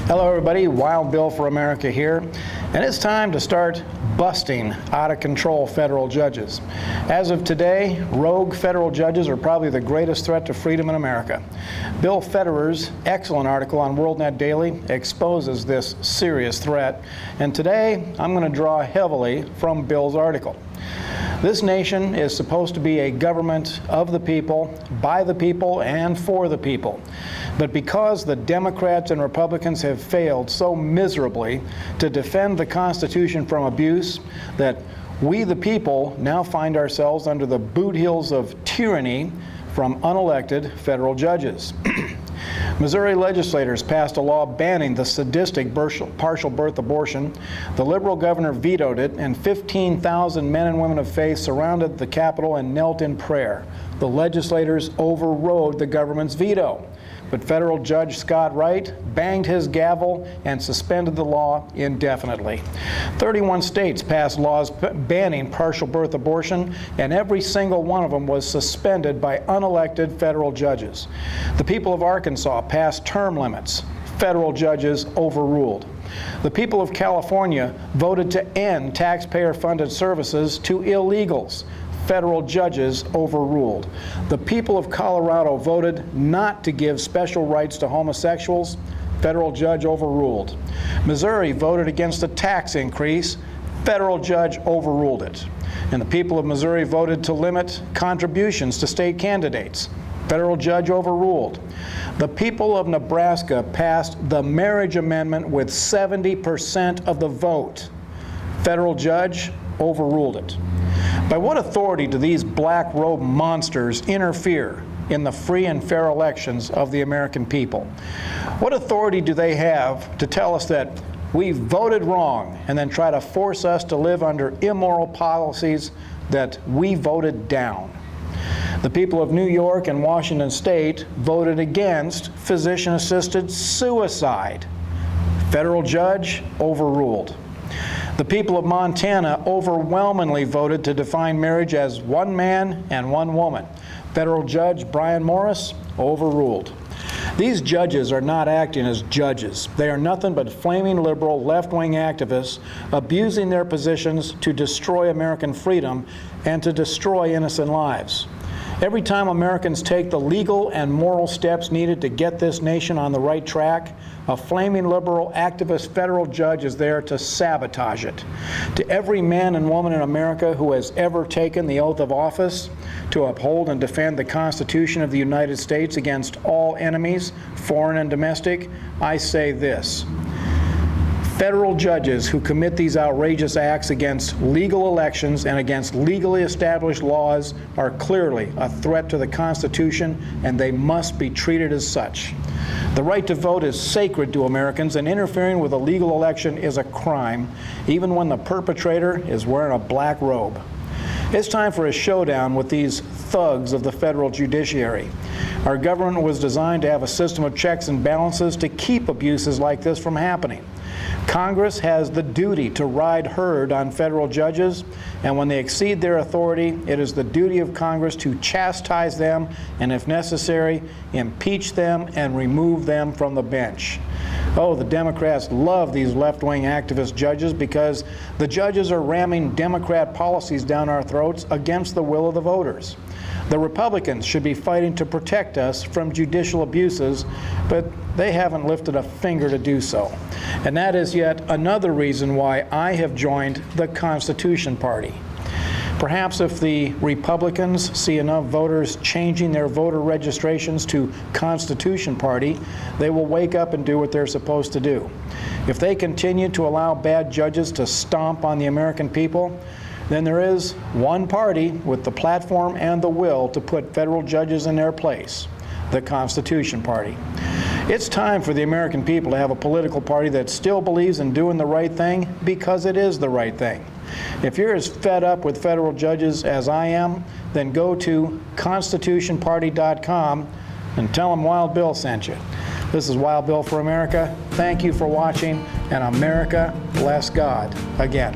Hello everybody, Wild Bill for America here, and it's time to start busting out-of-control federal judges. As of today, rogue federal judges are probably the greatest threat to freedom in America. Bill Federer's excellent article on WorldNet Daily exposes this serious threat, and today I'm going to draw heavily from Bill's article. This nation is supposed to be a government of the people, by the people, and for the people. But because the Democrats and Republicans have failed so miserably to defend the Constitution from abuse, that we the people now find ourselves under the boot heels of tyranny from unelected federal judges. Missouri legislators passed a law banning the sadistic partial birth abortion. The liberal governor vetoed it, and 15,000 men and women of faith surrounded the Capitol and knelt in prayer. The legislators overrode the government's veto. But federal Judge Scott Wright banged his gavel and suspended the law indefinitely. 31 states passed laws banning partial birth abortion, and every single one of them was suspended by unelected federal judges. The people of Arkansas passed term limits. Federal judges overruled. The people of California voted to end taxpayer-funded services to illegals. Federal judges overruled. The people of Colorado voted not to give special rights to homosexuals. Federal judge overruled. Missouri voted against a tax increase. Federal judge overruled it. And the people of Missouri voted to limit contributions to state candidates. Federal judge overruled. The people of Nebraska passed the marriage amendment with 70% of the vote. Federal judge overruled it. By what authority do these black-robe monsters interfere in the free and fair elections of the American people? What authority do they have to tell us that we voted wrong and then try to force us to live under immoral policies that we voted down? The people of New York and Washington State voted against physician-assisted suicide. Federal judge overruled. The people of Montana overwhelmingly voted to define marriage as one man and one woman. Federal Judge Brian Morris overruled. These judges are not acting as judges. They are nothing but flaming liberal left-wing activists abusing their positions to destroy American freedom and to destroy innocent lives. Every time Americans take the legal and moral steps needed to get this nation on the right track, a flaming liberal activist federal judge is there to sabotage it. To every man and woman in America who has ever taken the oath of office to uphold and defend the Constitution of the United States against all enemies, foreign and domestic, I say this. Federal judges who commit these outrageous acts against legal elections and against legally established laws are clearly a threat to the Constitution, and they must be treated as such. The right to vote is sacred to Americans, and interfering with a legal election is a crime, even when the perpetrator is wearing a black robe. It's time for a showdown with these thugs of the federal judiciary. Our government was designed to have a system of checks and balances to keep abuses like this from happening. Congress has the duty to ride herd on federal judges, and when they exceed their authority, it is the duty of Congress to chastise them and, if necessary, impeach them and remove them from the bench. Oh, the Democrats love these left-wing activist judges because the judges are ramming Democrat policies down our throats against the will of the voters. The Republicans should be fighting to protect us from judicial abuses, but they haven't lifted a finger to do so. And that is yet another reason why I have joined the Constitution Party. Perhaps if the Republicans see enough voters changing their voter registrations to Constitution Party, they will wake up and do what they're supposed to do. If they continue to allow bad judges to stomp on the American people, then there is one party with the platform and the will to put federal judges in their place, the Constitution Party. It's time for the American people to have a political party that still believes in doing the right thing because it is the right thing. If you're as fed up with federal judges as I am, then go to constitutionparty.com and tell them Wild Bill sent you. This is Wild Bill for America. Thank you for watching, and America bless God again.